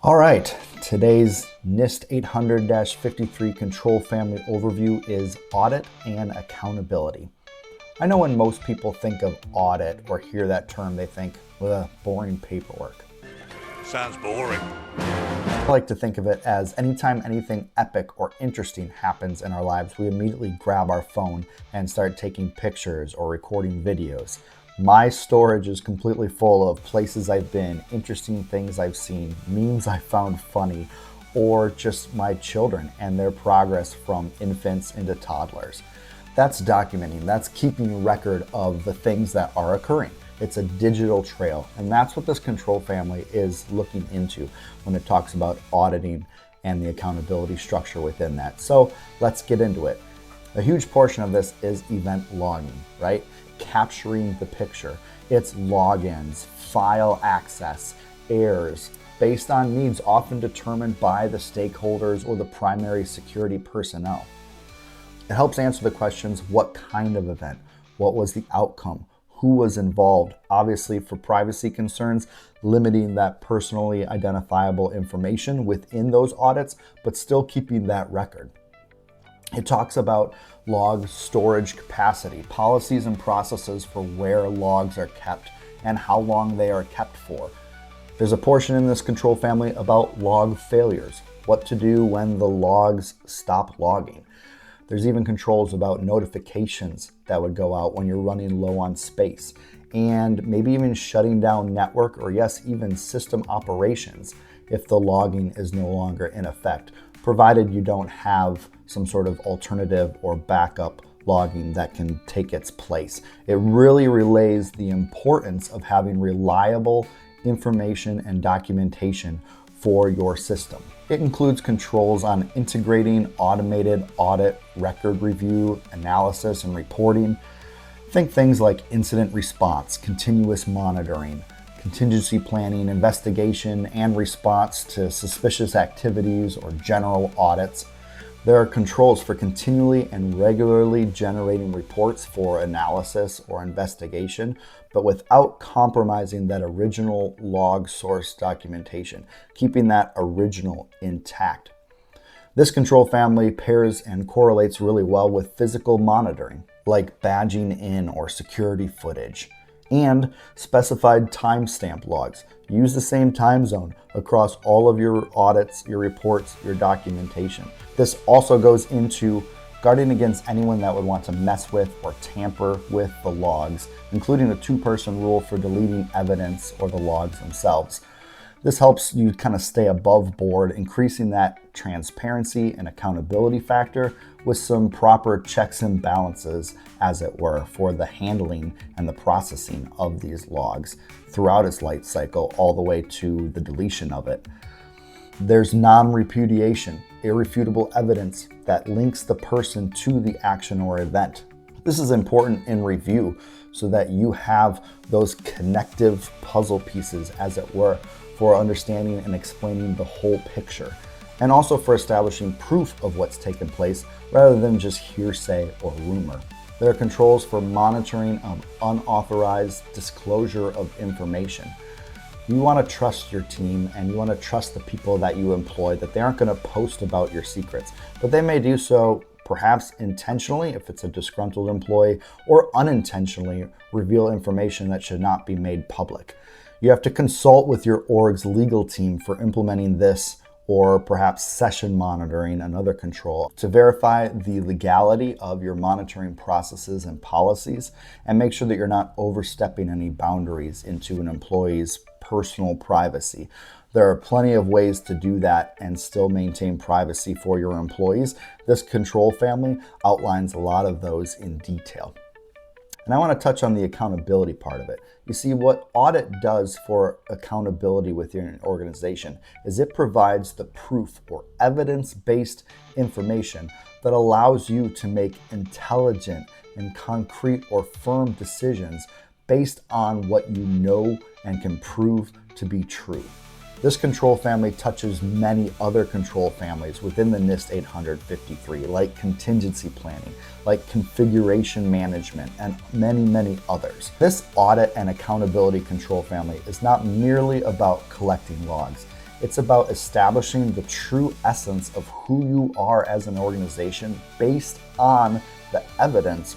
All right, today's NIST 800-53 control family overview is audit and accountability. I know when most people think of audit or hear that term, they think, boring paperwork. Sounds boring. I like to think of it as anytime anything epic or interesting happens in our lives, we immediately grab our phone and start taking pictures or recording videos. My storage is completely full of places I've been, interesting things I've seen, memes I found funny, or just my children and their progress from infants into toddlers. That's documenting, that's keeping record of the things that are occurring. It's a digital trail, and that's what this control family is looking into when it talks about auditing and the accountability structure within that. So let's get into it. A huge portion of this is event logging, right? Capturing the picture. It's logins, file access, errors, based on needs often determined by the stakeholders or the primary security personnel. It helps answer the questions, what kind of event? What was the outcome? Who was involved? Obviously, for privacy concerns, limiting that personally identifiable information within those audits, but still keeping that record. It talks about log storage capacity, policies and processes for where logs are kept and how long they are kept for. There's a portion in this control family about log failures, what to do when the logs stop logging. There's even controls about notifications that would go out when you're running low on space, and maybe even shutting down network or yes, even system operations if the logging is no longer in effect, provided you don't have some sort of alternative or backup logging that can take its place. It really relays the importance of having reliable information and documentation for your system. It includes controls on integrating automated audit, record review, analysis, and reporting. Think things like incident response, continuous monitoring, contingency planning, investigation, and response to suspicious activities or general audits. There are controls for continually and regularly generating reports for analysis or investigation, but without compromising that original log source documentation, keeping that original intact. This control family pairs and correlates really well with physical monitoring, like badging in or security footage, and specified timestamp logs. Use the same time zone across all of your audits, your reports, your documentation. This also goes into guarding against anyone that would want to mess with or tamper with the logs, including a 2-person rule for deleting evidence or the logs themselves. This helps you kind of stay above board, increasing that transparency and accountability factor with some proper checks and balances, as it were, for the handling and the processing of these logs throughout its life cycle all the way to the deletion of it. There's non-repudiation, irrefutable evidence that links the person to the action or event. This is important in review so that you have those connective puzzle pieces, as it were, for understanding and explaining the whole picture, and also for establishing proof of what's taken place rather than just hearsay or rumor. There are controls for monitoring of unauthorized disclosure of information. You want to trust your team and you want to trust the people that you employ, that they aren't going to post about your secrets, but they may do so perhaps intentionally if it's a disgruntled employee, or unintentionally reveal information that should not be made public. You have to consult with your org's legal team for implementing this, or perhaps session monitoring, another control, to verify the legality of your monitoring processes and policies and make sure that you're not overstepping any boundaries into an employee's personal privacy. There are plenty of ways to do that and still maintain privacy for your employees. This control family outlines a lot of those in detail. And I want to touch on the accountability part of it. You see, what audit does for accountability within an organization is it provides the proof or evidence-based information that allows you to make intelligent and concrete or firm decisions based on what you know and can prove to be true. This control family touches many other control families within the NIST 853, like contingency planning, like configuration management, and many, many others. This audit and accountability control family is not merely about collecting logs. It's about establishing the true essence of who you are as an organization based on the evidence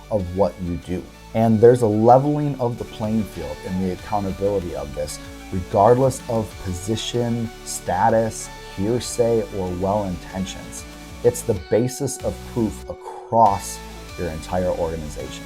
of what you do. And there's a leveling of the playing field in the accountability of this, regardless of position, status, hearsay, or well-intentions. It's the basis of proof across your entire organization.